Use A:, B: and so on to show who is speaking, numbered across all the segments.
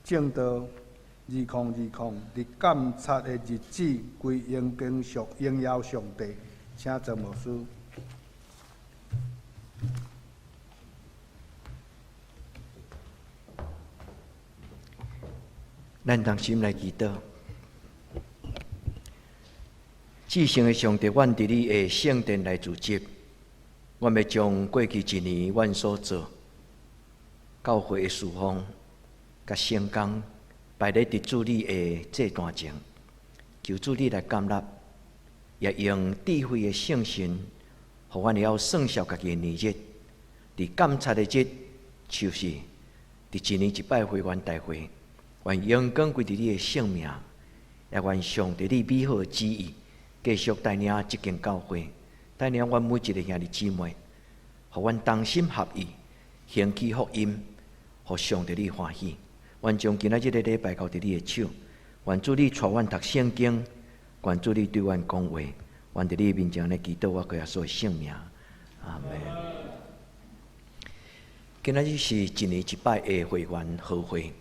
A: 正道2020日监察的日子归荣耀上帝，请曾牧师。
B: 咱同心来祈祷，至圣的上帝，阮伫你的圣殿来聚集，阮要将过去一年阮所做教会的事奉、甲圣工摆咧伫主你的祭坛前，求主你来感纳，也用智慧的圣神，互阮会晓算数家己的年日，伫监察的日，就是伫一年一摆会员大会。愿阳光归伫你的性命，也愿上帝你美好的旨意，继续带领这间教会，带领阮每一个兄弟姊妹，互阮同心合意，兴起福音，互上帝你欢喜。愿将今仔日的礼拜交伫你的手，愿主你带阮读圣经，愿主你对阮讲话，愿伫你面前来祈祷我个耶稣的性命。阿门。今仔日是一年一摆的会员好会。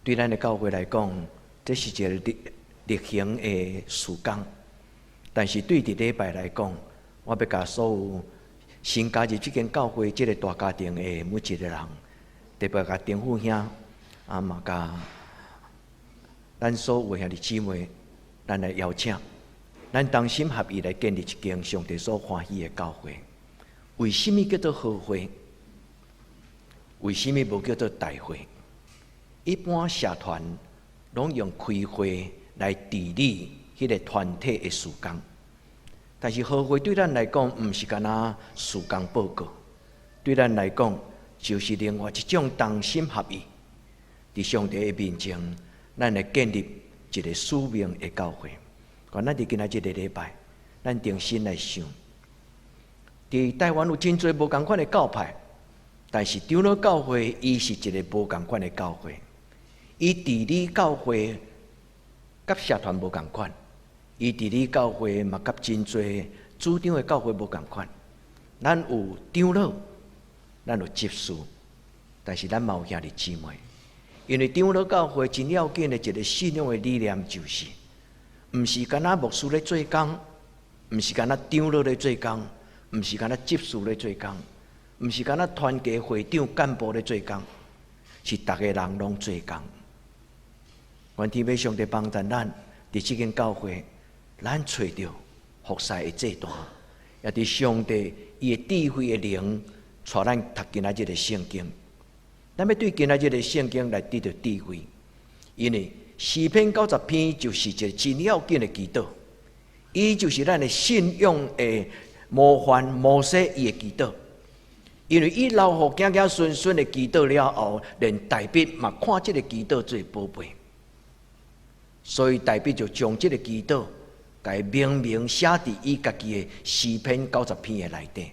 B: 对咱的教会来讲，这是一个例行的事工。但是对伫礼拜来讲，我要甲所有新加入这间教会这个大家庭的每一个人，特别甲丁父兄嘛甲咱所有兄弟姊妹，咱来邀请，咱同心合意来建立一间上帝所欢喜的教会。为什么叫做好会？为什么无叫做大会？一般社团拢用开会来治理迄个团体的事工，但是好会对咱来讲，毋是干那事工报告，对咱来讲，就是另外一种同心合意，伫上帝的面前，咱来建立一个使命的教会。咱伫今仔日个礼拜，咱定心来想，伫台湾有真侪无共款的教派，但是长老教会伊是一个无共款的教会。伊治理教会，甲社团无共款；伊治理教会嘛，甲真侪主张的教会无共款。咱有长老，咱有执事，但是咱嘛有兄弟姊妹。因为长老教会真要紧的一个信仰的理念，就是毋是干那牧师咧做工，毋是干那长老咧做工，毋是干那执事咧做工，毋是干那团契会长干部咧做工，是逐个人拢做工。愿天父上帝帮助咱，伫这间教会，咱找到服侍的祭坛，也伫上帝伊的智慧的灵，带咱读今仔日的圣经。咱要对今仔日的圣经来得到智慧，因为诗篇90篇就是一个真要紧的祈祷，伊就是咱的信仰的模范摩西伊的祈祷。因为伊老互子子孙孙的祈祷了后，连大笔嘛看这个祈祷做宝贝。所以大笔就将这个祈祷，甲伊明明写伫伊家己的诗篇90篇的内底。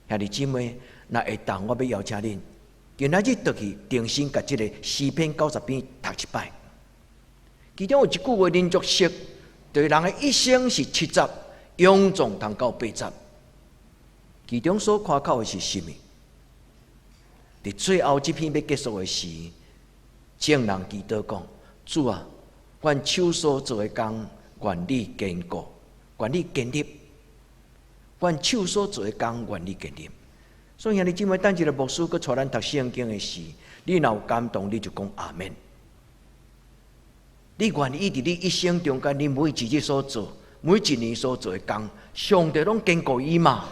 B: 兄弟姊妹，若会当，我要邀请恁，今仔日倒去定心甲这个诗篇90篇读一摆。其中有一句话恁足熟，对人的一生是70，勇壮通到80。其中所夸口的是什么？伫最后这篇要结束的时，众人祈祷讲：主啊！阮手所做的工，愿你坚固，愿你坚立。阮手所做的工，愿你坚立。所以兄弟姊妹，等一个牧师佮带咱读圣经的时，你若有感动，你就讲阿门。你愿意伫你一生中间，你每一日所做，每一年所做的工，上帝拢坚固伊嘛？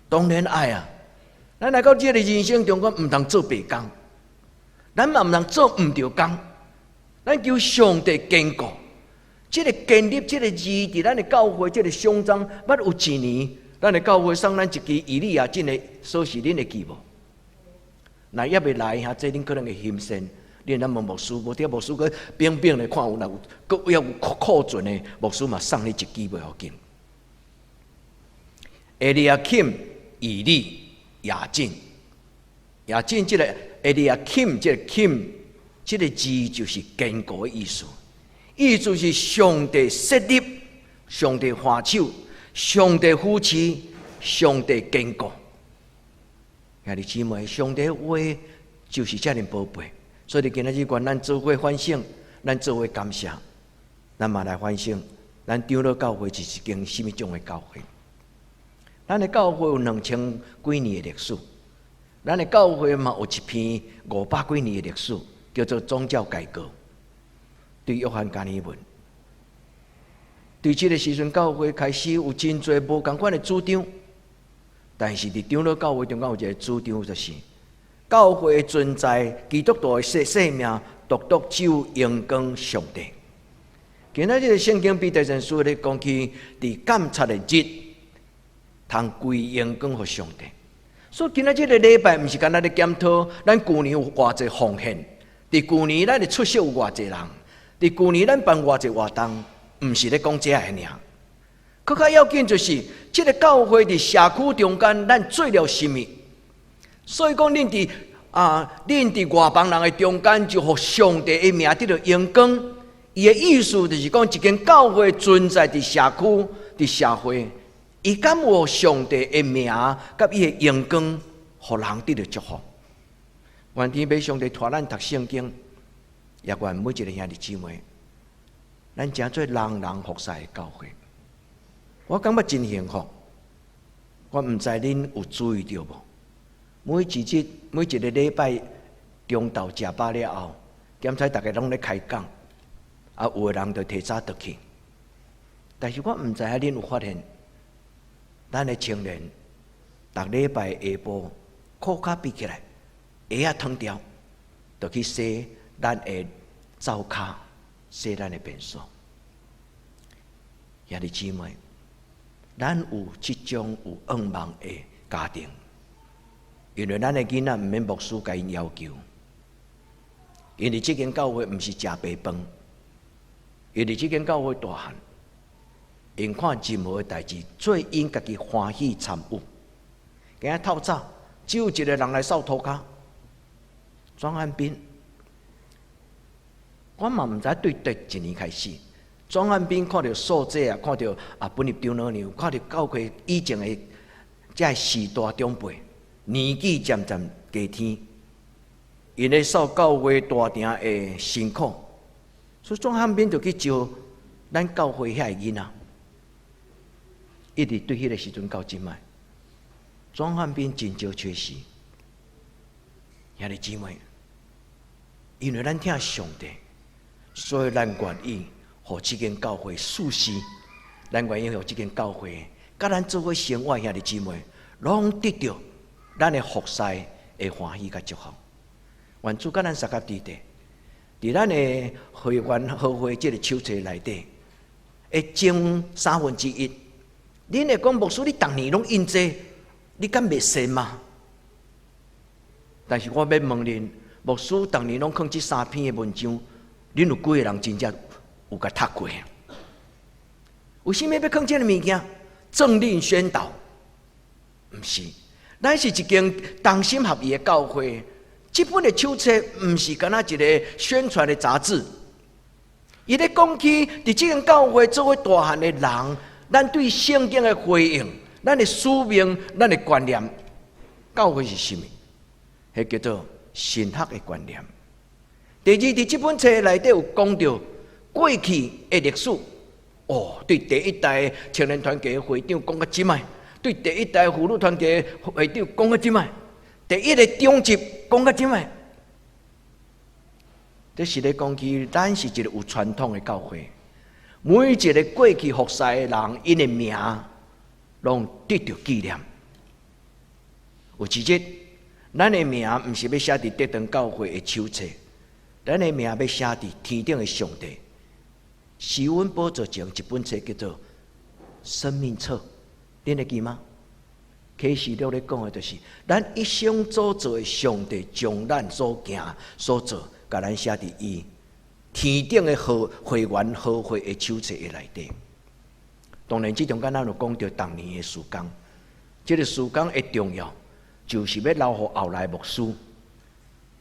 B: 当然爱啊！咱来到这个人生中间，毋通做白工，咱嘛毋通做毋着工。咱求上帝坚固，这个建立这个字伫咱的教会，这个胸章，捌有一年，咱的教会送咱一支以利亚真的所是恁会记无？那也未来哈，这恁可能会欣赏。恁咱问牧师，无啲牧师个冰冰的看有若有，佫有库存的牧师嘛送你一支袂要紧。埃利亚钦、以利、亚敬，亚敬这个埃利亚钦，这个钦。这个字就是坚固的意思，意思是上帝设立、上帝欢手、上帝扶持、上帝坚固。兄弟姊妹，上帝话就是遮尔宝贝。所以今仔日愿咱做伙反省，咱做伙感谢，咱嘛来反省，咱长老教会是一间什么种的教会？咱的教会有2000几年的历史，咱的教会嘛有一篇500几年的历史，叫做宗教改革。对约翰加尔文，对这个时阵教会开始有真侪无同款的主张，但是伫长老教会中间有一个主张，就是教会的存在，基督徒的生命，独独只有荣光上帝。今仔日的圣经彼得前书咧讲起，伫监察的日，通归荣光给上帝。所以今仔日的礼拜，毋是干那咧检讨咱旧年有偌济奉献，伫旧年咱的出席有偌济人。伫旧年咱办偌济活动，毋是咧讲这个尔。更较要紧就是，这个教会伫社区中间，咱做了什么？所以讲，恁伫外邦人的中间，就互上帝的名得到荣光。伊的意思就是讲，一间教会存在伫社区、伫社会，伊敢有上帝的名甲伊的荣光，互人得到祝福。愿天父上帝带咱读圣经。也愿每一个兄弟姊妹，咱诚做人人服侍的教会。我感觉真幸福。我毋知恁有注意到无？每一个礼拜中昼食饱了后，检查大家拢咧开讲，有的人就提早倒去。但是我毋知影恁有发现，咱的青年，逐礼拜下晡裤脚闭起来，鞋仔脱掉，就去洗。咱的灶骹，洗咱的便所，兄弟姊妹，咱有即种有愿望的家庭，因为咱的囡仔毋免牧师甲因要求，因为即间教会毋是食白饭，因为即间教会大汉，因看任何的代志，做因家己欢喜参与。今日透早，只有一个人来扫涂骹，庄汉斌。我嘛毋知对第一年开始，庄汉斌看到数字啊，看到本入长老娘，看到教会以前的这时代长辈，年纪渐渐加添，因咧受教会大鼎的辛苦，所以庄汉斌就去招咱教会遐个囡仔，一直对迄个时阵到今摆，庄汉斌真少缺席，兄弟姊妹，因为咱听上帝。所以，咱愿意互即间教会属实，咱愿意互即间教会，甲咱做伙生活兄弟姊妹，拢得到咱的服侍的欢喜甲祝福。愿主甲咱三甲地地，伫咱的会员好会即个手册内底，会争1/3。恁会讲牧师，你逐年拢印这，你敢袂信吗？但是我要问恁，牧师逐年拢看这3篇的文章。恁有几个人真正有甲读过？为什么要看这个物件？政令宣导，毋是，咱是一间同心合意的教会。这本的手册毋是干那一个宣传的杂志，伊咧讲起伫这间教会做伙大汉的人，咱对圣经的回应，咱的使命，咱的观念，教会是什么？迄叫做神学的观念。第二，伫这本册内底有讲到过去的历史。对第一代青年团体会长讲到即摆，对第一代妇女团体会长讲到即摆，第一个中级讲到即摆。这是咧讲起，咱是一个有传统的教会，每一个过去服侍的人，因的名拢得到纪念。有一日，咱的名毋是要写伫德堂教会的手册。咱的名要写伫天顶的上帝，施恩宝座前一本册叫做《生命册》，恁会记吗？启示录咧讲的就是，咱一生所做的上帝将咱所行所做，甲咱写伫伊天顶的会员好会的手册的内底。当然，这中间咱有讲到当年的事工，这个事工的重要，就是要留予后来牧师。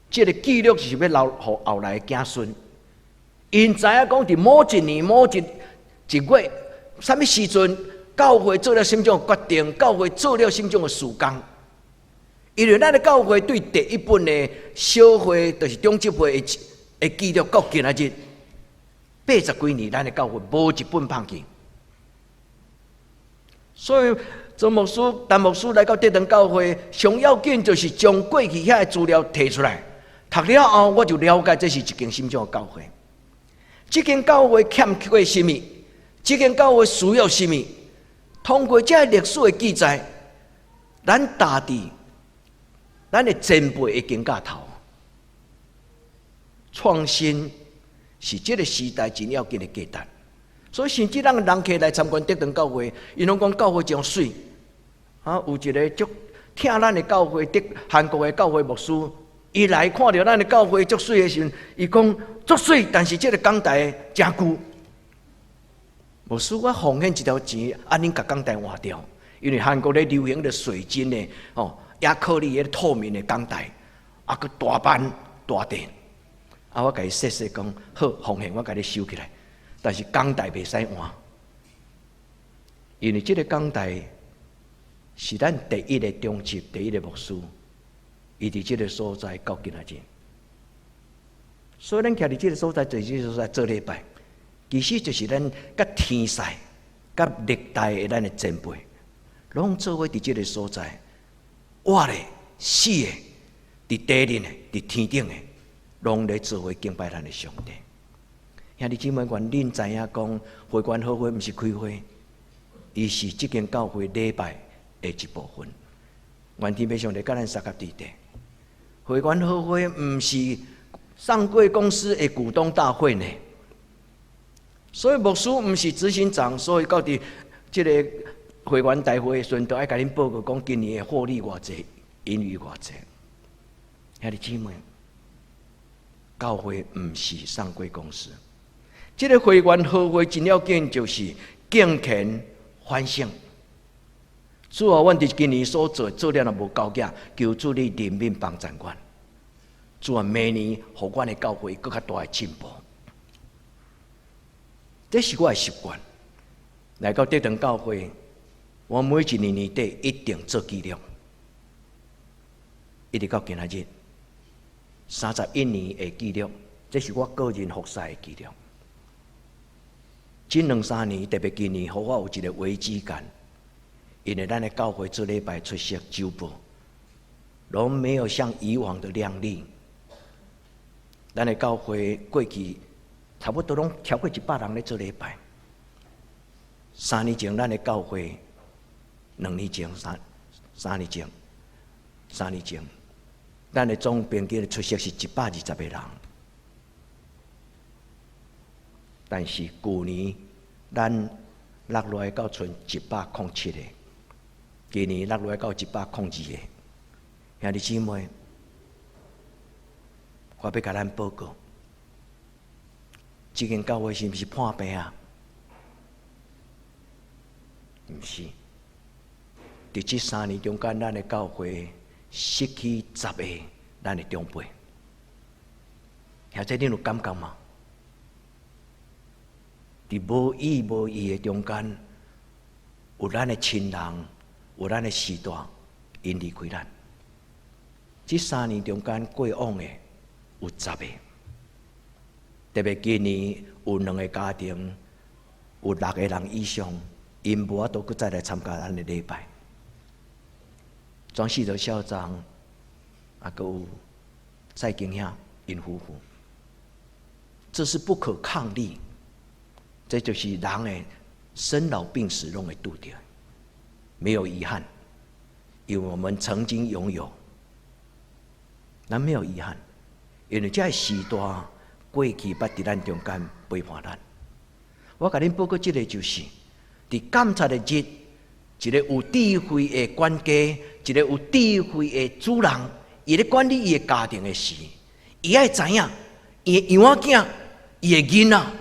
B: 这个记录是要留予后来的子孙，因知影讲伫某一年某一月，什么时阵教会做了什么种决定，教会做了什么种的事工，因为咱的教会对第一本的小会，就是中级会的记录，到今仔日80几年，咱的教会无一本放弃。所以，周牧师、陈牧师来到德堂教会，上要紧就是将过去遐的资料提出来。读了后，我就了解这是一间什么样的教会。这间教会欠缺什么？这间教会需要什么？通过这历史的记载，咱大地。咱的前辈会跟架头，创新是这个时代真要紧的价值。所以甚至咱人客来参观德堂教会，伊拢讲教会真水。有一个足听咱的教会，韩国的教会牧师，伊来看到咱的教会足水的时候，伊讲足水，但是这个讲台真旧。牧师，我奉献一条钱，恁甲讲台换掉，因为韩国咧流行的水晶的亚克力的透明的钢台，佮大板大电，我甲伊说说讲好，奉献我甲你收起来，但是钢台袂使换，因为这个钢台是咱第一个中级、第一个牧师，伊伫这个所在到今仔日，所以咱徛伫这个所在，在这个所在做礼拜，其实就是咱甲天使、甲历代的咱的前辈，拢做伙伫这个所在。活的、死的、伫地人的、伫天顶的，拢咧做伙敬拜咱的上帝。兄弟姊妹，愿恁知影讲，会馆好会毋是开会，伊是即间教会礼拜的一部分。愿天父上帝甲咱三甲地地。会馆好会毋是上柜公司的股东大会呢，所以牧师毋是执行长，所以到底即个。会员大会的时阵，都爱甲恁报告讲今年的获利偌济，盈余偌济。兄弟姊妹，教会毋是上柜公司，这个会员合会真要紧就是敬虔反省。主啊，阮伫今年所做了若无够格，求主你怜悯帮助阮。主啊，明年互阮的教会更较大的进步。这是我的习惯。来到德堂教会。我每一年年底一定做记录，一直到今仔日31年的记录，这是我个人服侍的记录。这2-3年，特别今年，互我有一个危机感，因为咱的教会做礼拜出席周报，拢没有像以往的亮丽。咱的教会过去差不多拢超过100人咧做礼拜。3年前，咱的教会。2年前、3年前、3年前，咱的总平均的出席是120个人，但是去年咱落落来到剩107个，今年落落来到102个。兄弟姊妹，我要甲咱报告，这间教会是毋是破病啊？毋是。伫这3年中间，咱的教会失去10个咱的长辈，现在恁有感觉吗？伫无意无义的中间，有咱的亲人，有咱的时代，因离开咱。这3年中间过往的有10个，特别今年有2个家庭，有6个人以上，因无法度再来参加咱的礼拜。庄世德校长，还有蔡景兄因夫妇，这是不可抗力，这就是人的生老病死拢会拄着，没有遗憾，因为我们曾经拥有，咱没有遗憾，因为这个时代过去捌伫咱中间陪伴咱。我甲恁报告这个就是，伫监察的日。一个有智慧的管家，一个有智慧的主人，伊咧管理伊的家庭的事，伊爱知影伊的养仔囝、伊的囡仔、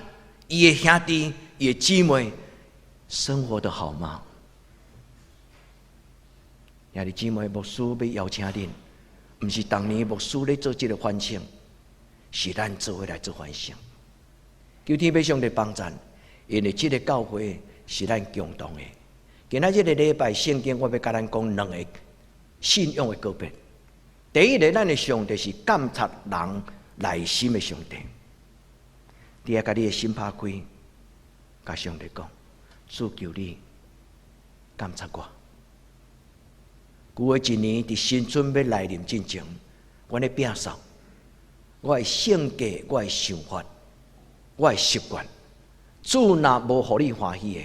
B: 伊的兄弟、伊的姊妹生活得好吗？兄弟姊妹，牧师要邀请恁，毋是当年牧师咧做这个反省，是咱做伙来做反省。求天父上帝帮助，因为这个教会是咱共同的。今仔日的礼拜圣经，我要甲咱讲2个信仰的告别。第一个，咱的上帝是监察人内心的上帝。你要甲你的心拍开，甲上帝讲：主求你监察我。过去一年伫新春要来临之前，我咧摒扫我的性格、我的想法、我的习惯。主若无互你欢喜的，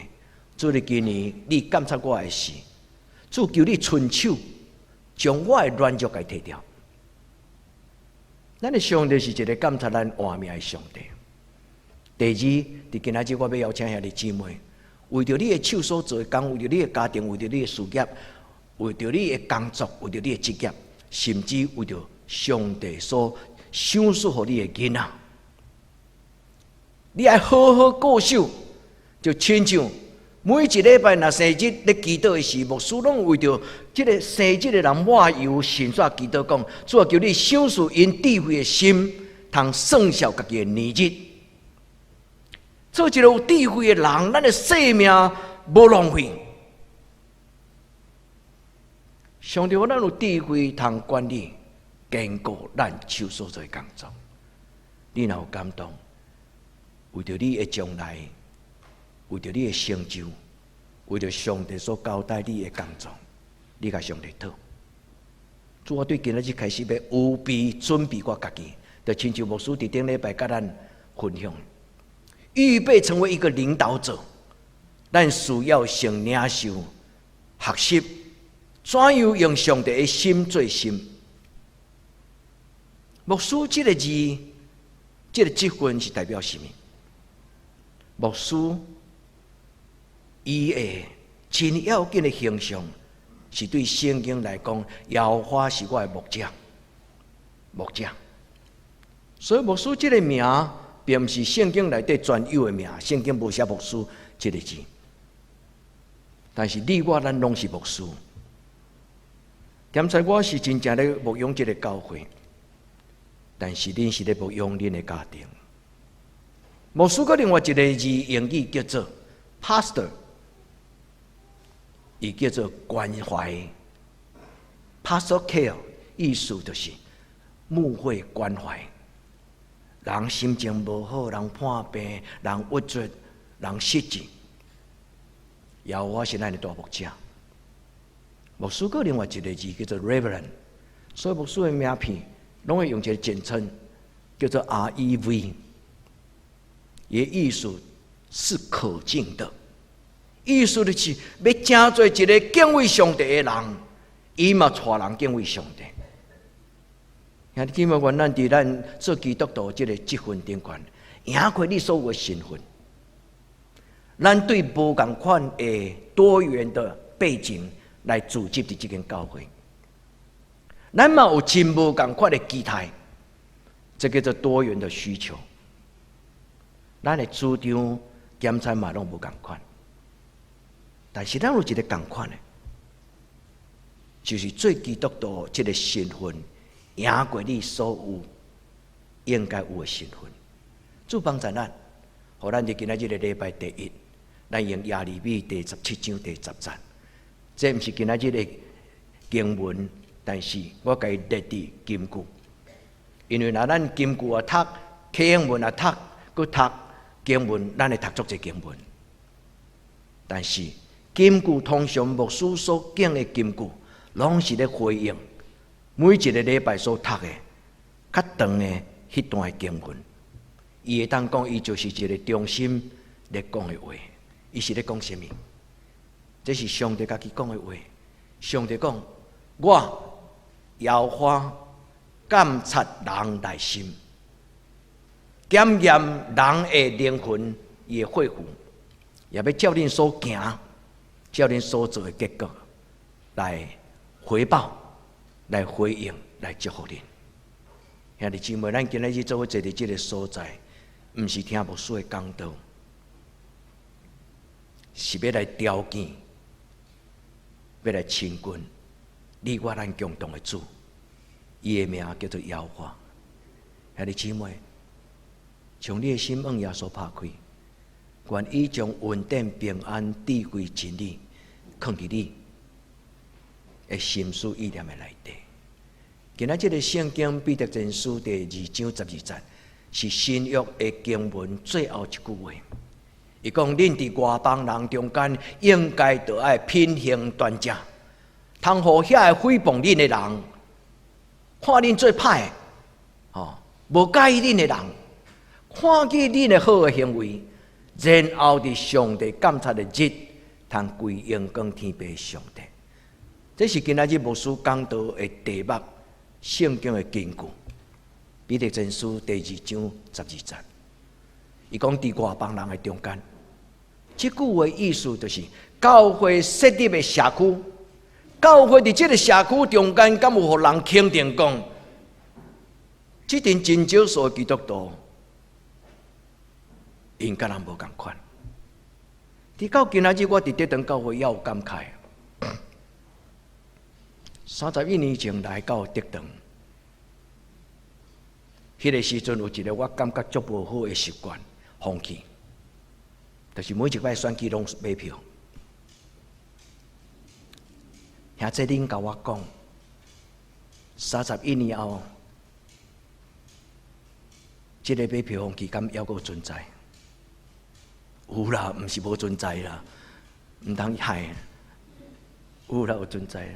B: 主你今年你监察我的事，主求你伸手将我的软弱给摕掉。咱的上帝是一个监察咱活命的上帝。第二，伫今仔日我要邀请兄弟姊妹，为着你的手所做的工，为着你的家庭，为着你的事业，为着你的工作，为着你的职业，甚至为着上帝所赏赐予你的囡仔，你要好好过守，就亲像每一礼拜若生日咧祈祷的时，牧师拢为着即个生日的人抹油神煞祈祷讲，主要求你赏赐因智慧的心，通算数家己的年日。做一个有智慧的人，咱的生命无浪费。上帝，咱有智慧通管理、坚固咱手所做的工作。你若有感动，为着你的将来，为着你的成就，为着上帝所交代你的工作，你甲上帝讨。主，我对今仔日开始要务必准备我家己，就亲像牧师伫顶礼拜甲咱分享。预备成为一个领导者，咱需要先领受、学习，怎样用上帝的心做心。牧师这个字，这个职分是代表什么？牧师，伊的真要紧的形象，是对圣经来讲，耶和华是我的牧者，牧者。所以牧师这个名，并不是圣经内底专有的名，圣经无写牧师这个字。但是你我咱拢是牧师。点在我是真正咧牧养这个教会，但是恁是咧牧养恁的家庭。牧师个另外一个字英语叫做 pastor， 伊叫做关怀 ，pastor care， 意思就是牧会关怀。人心情无好，人患病，人郁卒，人失志，也我是咱的大牧者。牧师个另外一个字叫做 Reverend， 所以牧师的名片拢会用一个简称，叫做 REV。伊的意思是可敬的，意思就是要真做一个敬畏上帝的人，伊嘛带人敬畏上帝。兄弟姊妹，愿咱伫咱做基督徒这个职分顶悬，赢过你所有的身份。咱对无共款的多元的背景来组织的这间教会，咱嘛有真无共款的期待，这叫做多元的需求。咱的主张检查嘛拢无共款，但是咱有一个共款的，就是做基督徒这个身份。赢过你所有应该有的身份，主帮助咱，互咱伫今仔日的礼拜第一，咱用耶利米第17章第10节，这毋是今仔日的经文，但是我甲伊列伫金句，因为若咱金句啊读，课文啊读，佮读经文，咱会读足侪经文，但是金句通常牧师所讲的金句，拢是咧回应。每一个礼拜所读的较长的迄段经文，伊会当讲，伊就是一个中心咧讲的话。伊是咧讲什么？这是上帝家己讲的话。上帝讲：我耶和华监察人内心，检验人的灵魂、伊的肺腑，也要照恁所行、照恁所做的结果来回报。来回应，来祝福恁。兄弟姊妹，咱今仔日做伙坐伫这个所在，毋是听牧师的讲道，是要来雕见，要来亲近你我咱共同的主。伊的名叫做耶和华。兄弟姊妹，从你的心往耶稣拍开，愿伊将稳定、平安、智慧、真理放伫你的心思意念的内底。今仔这个圣经彼得前书第2章12节，是新约的经文最后一句话。伊讲：恁伫外邦人中间，应该着爱品行端正，通互遐个诽谤恁的人，看恁做歹，无介意恁的人，看见恁的好的行为，然后伫上帝监察的日，通归荣光天父上帝。这是今仔日牧师讲道的题目，圣经的根据。彼得前书第2章12节，伊讲伫外邦人的中间。这句话意思就是，教会设立的社区，教会伫这个社区中间，敢有互人肯定讲，这阵真少数的基督徒，因甲人无共款。伫到今仔日，我伫这堂教会也有感慨。31年前来到德堂，迄个时阵有一个我感觉足无好的习惯，放弃。就是每一摆选举拢买票，兄弟恁甲我讲，31年后，这个买票风气敢还阁存在？有啦，毋是无存在啦，毋通害。有啦，有存在啦。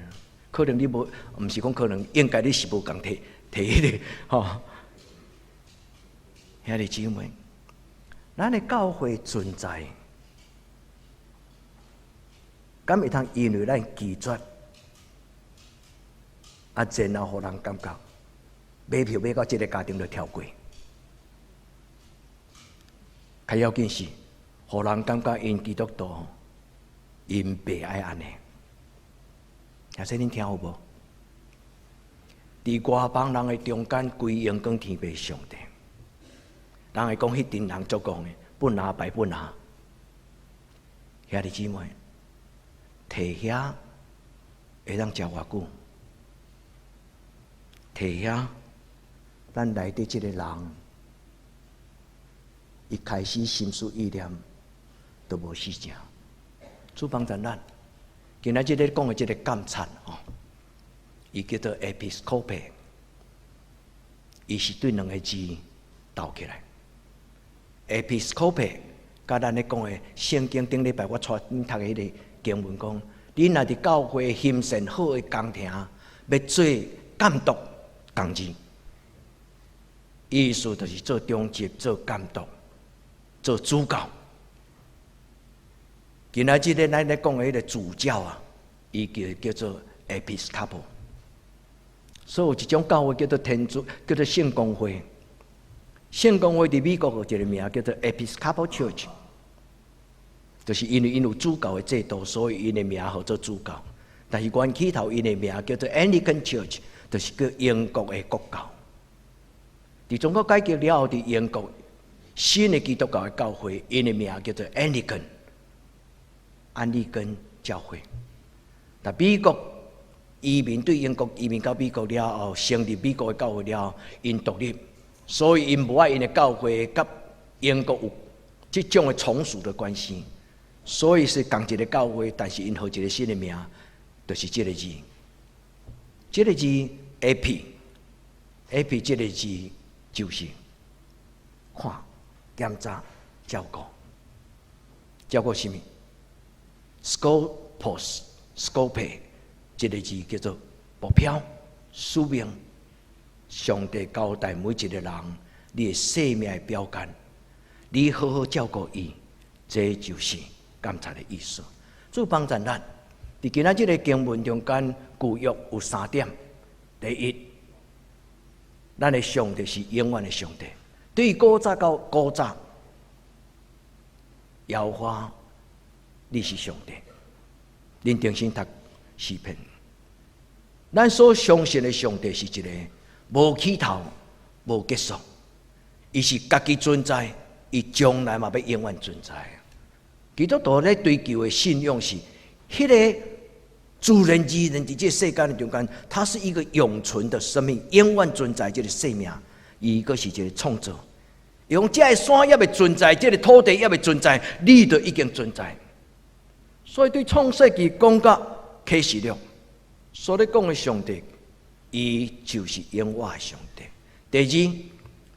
B: 可能你无，毋是讲可能，应该你是无共摕迄个吼。兄弟姊妹。咱的教会存在，敢会通因为咱拒绝，然后互人感觉买票买到这个家庭就跳过。较要紧是，互人感觉因基督徒，因袂爱安尼。也说恁听有无？伫外邦人的中间，归荣光天父上帝。人会讲迄阵人足讲的，本拿白本拿。兄弟姊妹，摕遐会当食偌久？摕遐，咱内底即个人，一开始心思意念都无死正。主帮助咱，今仔日咧讲的即个监察伊叫做 episcope， 伊是对两个字斗起来。episcope， 甲咱咧讲的圣经顶礼拜我带恁读的迄个经文讲，恁若伫教会行善好的工程，要做监督工事，意思就是做中级、做监督、做主教。今仔日咧，咱咧讲的迄个主教啊，伊叫做 episcopal。所以有一种教会叫做天主，叫做圣公会。圣公会伫美国有一个名叫做 Episcopal Church， 就是因为因有主教的制度，所以因的名号做主教。但是原起头因的名叫做 Anglican Church， 就是叫英国的国教。伫中国改革了后，伫英国新的基督教的教会，因的名叫做 Anglican， 安利根教会。但美国移民对英国移民到美国了后，成立美国的教会了后，因独立。所以，因无爱因的教会甲英国有这种的从属的关系，所以是同一个教会，但是因号一个新的名，就是这个字。这个字 ，AP 这个字就是看、检查、照顾，照顾什么 ？Scope 这个字叫做目标、使命。上帝交代每一个人，你的生命的标杆，你好好照顾伊，这就是监察的意思。主帮助咱，伫今仔日个经文中间，旧约有3点。第一，咱的上帝是永远的上帝，对古早到古早，耶和华你是上帝。恁定心读诗篇，咱所相信的上帝是一个。无起头，无结束，伊是家己存在，伊将来嘛要永远存在。基督徒咧追求的信仰是，迄个自然而然伫这世间的中间，它是一个永存的生命，永远存在这个生命，伊个是一个创造。用这个山也未存在，这个土地也未存在，你就已经存在。所以对创世纪讲到启示录，所咧讲的上帝。伊就是永活的上帝。第二，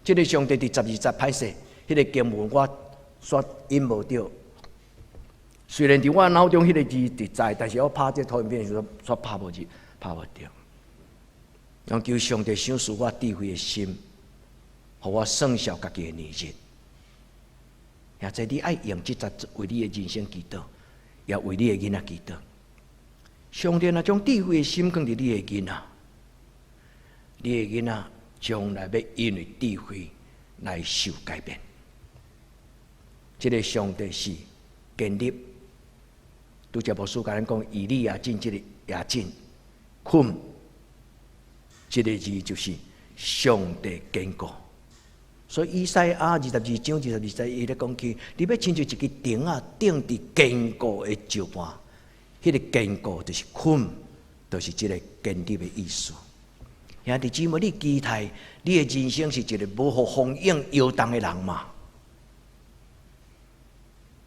B: 这个上帝伫12节歹势，迄个经文我煞引无着。虽然伫我脑中迄个字伫在，但是我拍这投影片的时候煞拍无着。让求上帝赏赐我智慧的心，互我算数家己的年日。也在你爱用这节为你的人生祈祷，也为你的囡仔祈祷。上帝若将智慧的心放伫你的囡仔，你的囡仔将来要因为智慧来受改变。这个上帝是建立。拄则牧师甲咱讲，以利亚敬这个亚敬，困这个字就是上帝坚固。所以以赛亚22章22节，伊咧讲起，你要亲像一支钉啊，钉伫坚固的石盘，迄个坚固就是困，就是这个坚立的意思。兄弟姊妹，你期待你的人生是一个无互风影摇动的人嘛？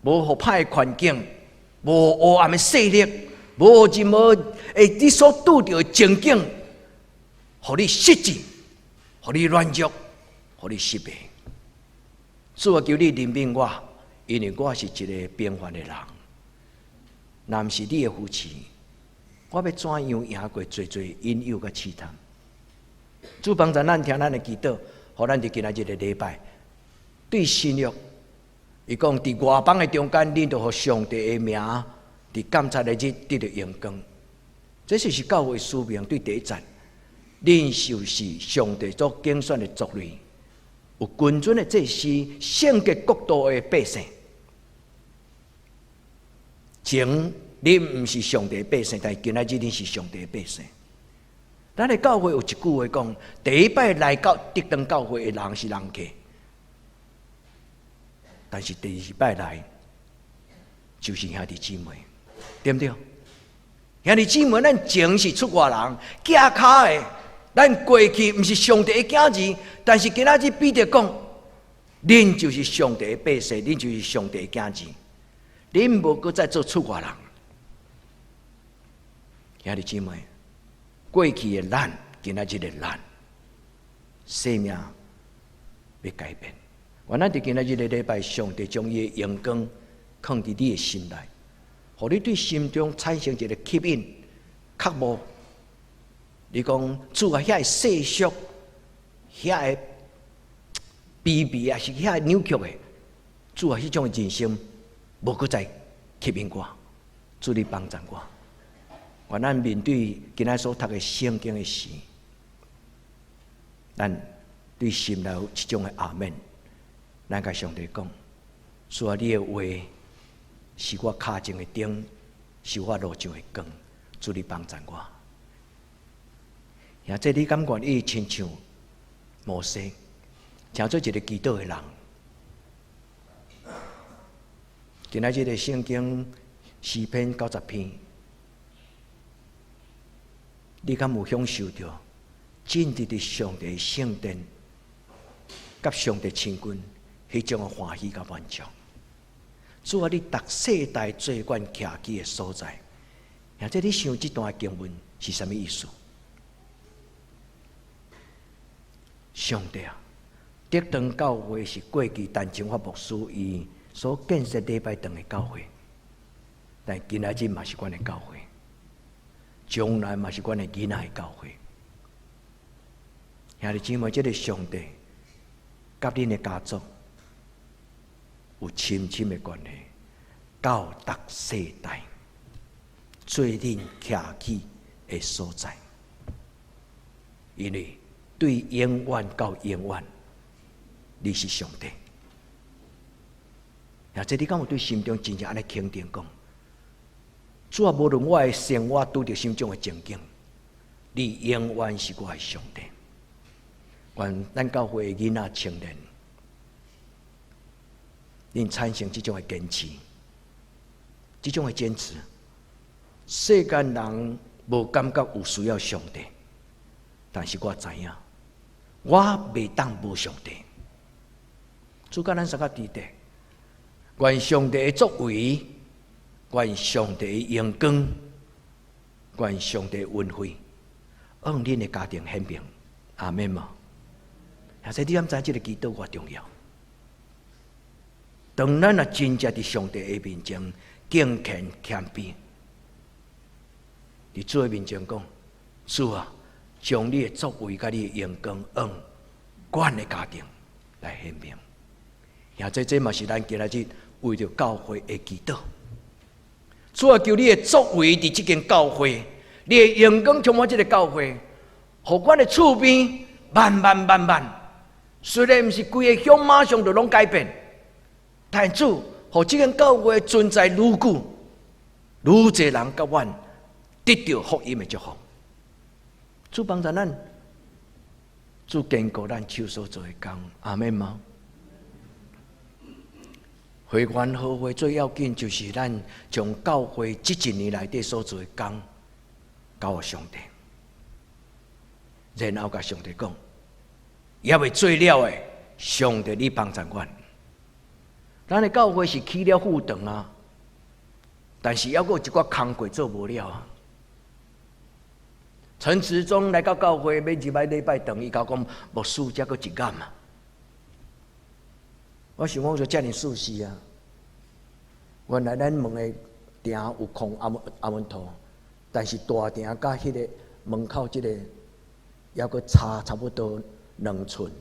B: 无互歹的环境，无黑暗的势力，无任何你所拄到的情景，互你失志，互你软弱。互你失败，主啊，求你怜悯我，因为我是一个平凡的人。若毋是你的扶持，我要怎样赢过最引诱甲试探？主帮助咱听咱的祈祷，互咱伫今仔日的礼拜对新约，伊讲伫外邦的中间，恁就互上帝的名伫监察的日得到荣光。这就是教会使命对第一站，恁就是上帝所拣选的族类。有君尊的祭司，圣洁国度的百姓。前你毋是上帝的百姓，但今仔日你是上帝的百姓。咱的教会有一句话讲：第一摆来到得当教会的人是人客，但是第二摆来就是兄弟姊妹，对不对？兄弟姊妹，咱前是出外人，脚卡的。咱过去毋是上帝的囝儿，但是今仔日彼得讲，恁就是上帝的百姓，恁就是上帝的囝儿，恁无搁再做出外人。兄弟姊妹，过去的咱，今仔日的咱，生命要改变。原来伫今仔日的礼拜，上帝将伊的阳光放伫你的心内，互你对心中产生一个吸引、渴慕。你讲主啊，遐个世俗，遐个卑鄙啊，是遐个扭曲的，主啊，迄种人生无搁再吸引我，主你帮助我。原咱面对今仔所读的圣经的时，咱对心内有一种的阿门。咱甲上帝讲，主啊，你的话是我脚前的灯，是我路上的光，主你帮助我。也这你感觉伊亲像摩西，像做一个祈祷的人。今仔日的圣经诗篇90篇，你敢有享受到进入伫上帝的圣殿，甲上帝亲近迄种的欢喜甲满足？主啊，你逐世代最惯徛起的所在，也这你想这段经文是什么意思？上帝啊，得当教会是过去陈清发牧师伊所建设礼拜堂的教会，但今仔日嘛是阮的教会，将来嘛是阮的囡仔的教会。兄弟姊妹，这个上帝甲恁的家族有深深的关系，到逐世代做恁徛起的所在，因为对永远到永远，你是上帝。也这你敢有对心中真正安尼肯定讲？主啊，无论我的生活拄着什种的情景，你永远是我的上帝。愿咱教会的囡仔青年，恁产生这种的坚持，这种的坚持。世间人无感觉有需要上帝，但是我知影。我袂当无上帝，主甲咱三个伫地，愿上帝的作为，愿上帝的阳光，愿上帝的恩惠，让恁的家庭显明。阿免嘛？而且你敢知这个祈祷偌重要？当咱啊真正伫上帝的面前敬虔谦卑，伫主的面前讲：主啊，将你的作为甲你的荣光用阮的家庭来显明。而且这嘛是咱今仔日为着教会的祈祷。主啊，求你的作为伫这间教会，你的荣光充满这个教会，互阮的厝边万万万万。虽然毋是规个乡马上就拢改变，但主，互这间教会存在愈久，愈侪人甲阮得到福音的祝福。主帮助咱，主坚固咱手所做的工。阿们吗？会员好会最要紧，就是咱将教会这一年内底所做的工交予上帝，然后甲上帝讲，也未做了的，上帝你帮助阮。咱的教会是起了富堂啊，但是还有一寡工课做无了啊。陈时中来到教会，要入来礼拜堂，伊甲我讲牧师，才阁一眼啊。我想讲就遮尔舒适啊！原来咱门的埕有空阿门头，但是大埕甲迄个门口即个，还阁差不多2寸。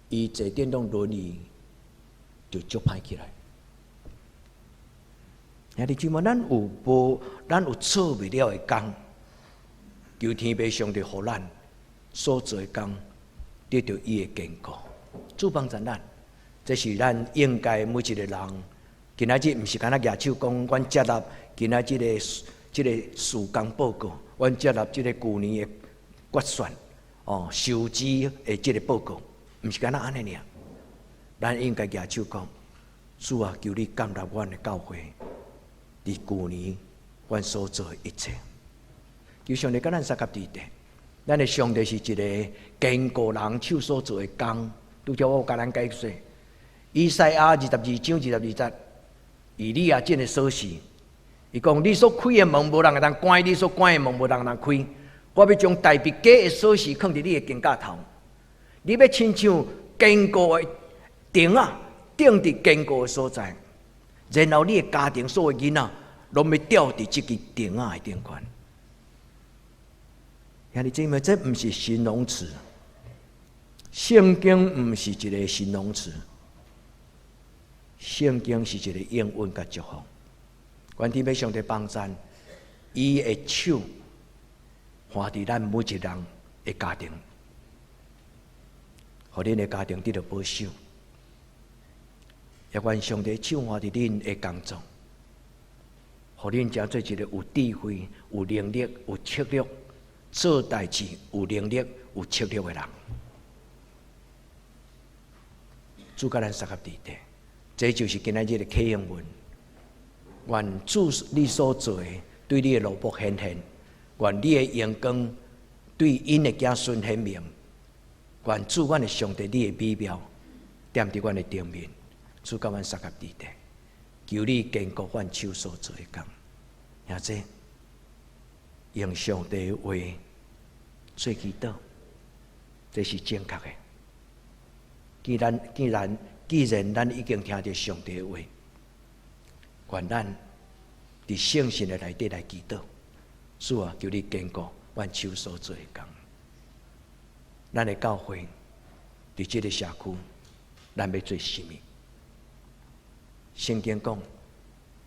B: 伊坐电动轮椅就足歹起来。兄弟姊妹，咱有做未了的工，求天父上帝互咱所做的工得到伊的坚固。主帮助咱，这是咱应该每一个人。今仔日毋是干那举手讲，阮接纳今仔日这个事工报告，阮接纳这个去年的决算收支的这个报告，毋是干那安尼尔。咱应该举手讲，主啊，求你感纳阮的教会，伫去年阮所做的一切。求上帝甲咱三甲地地，咱的上帝是一个坚固人手所做的工。拄则我甲咱解说，以赛亚22章22节，以利亚见的所示，伊讲：你所开的门，无人会当关；你所关的门，无人能开。我要将大笔家的锁匙放伫你的肩胛头，你要亲像坚固的钉啊，钉伫坚固的所在，然后你的家庭所有囡仔，拢要吊伫这支钉啊的顶悬。兄弟姊妹，这毋是形容词。圣经毋是一个形容词，圣经是一个应允甲祝福。愿天父上帝帮助，伊的手放伫咱每一人的家庭，互恁的家庭得到保守。也愿上帝手放伫恁的工作，互恁成做一个有智慧、有能力、有策略、做代志有能力、有策略的人。主甲咱三合地地，这就是今仔日的启应文。愿主你所做的对你的罗卜显现，愿你的荣光对因的子孙显明。愿主阮的上帝你的美妙踮伫阮的顶面。主甲阮三合地地，求你坚固阮手所做的工。兄弟，用上帝的话做祈祷，这是正确的。既然咱已经听到上帝的话，愿咱伫圣神的内底来祈祷。主啊，求你坚固阮手所做的工。咱的教会伫这个社区，咱要做什么？圣经讲，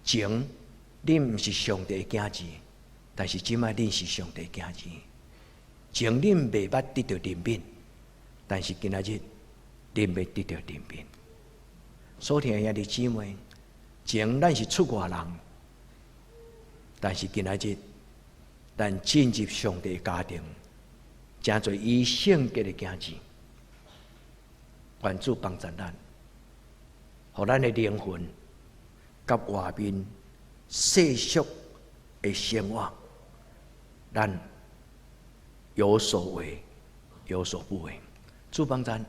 B: 前恁毋是上帝的囝子，但是即摆恁是上帝的囝子。前恁未捌得到怜悯，但是今仔日恁要得到怜悯。所听的兄弟姊妹，前咱是出外人，但是今仔日咱进入上帝的家庭，成做伊圣洁的囝子。愿主帮助咱，互咱的灵魂甲外面世俗的生活，咱有所为，有所不为。主帮咱，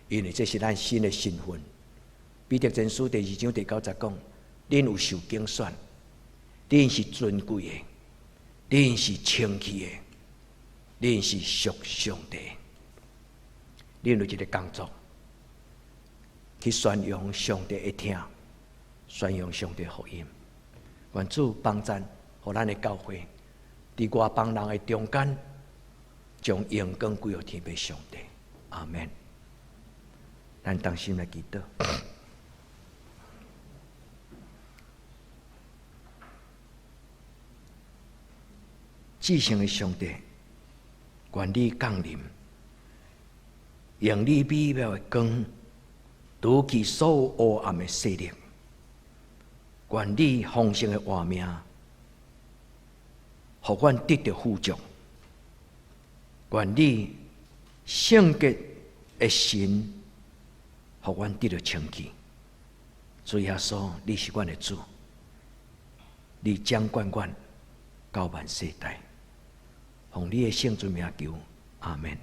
B: 因为这是咱新的身份。彼得前书第2章第9节讲：恁有受拣选，恁是尊贵的，恁是清气的，恁是属上帝，恁有一个工作，去宣扬上帝的听，宣扬上帝福音。愿主帮助，互咱的教会，伫外邦人的中间，将阳光归予天父上帝。阿门。咱同心来祈祷。至圣的上帝，愿你降临，用你美妙的光，除去所有黑暗的势力。愿你丰盛的活命，互阮得到富足。愿你圣洁的神，互阮得到清气。主耶稣，你是阮的主，你掌管阮到万世代。奉你的圣尊名求，阿门。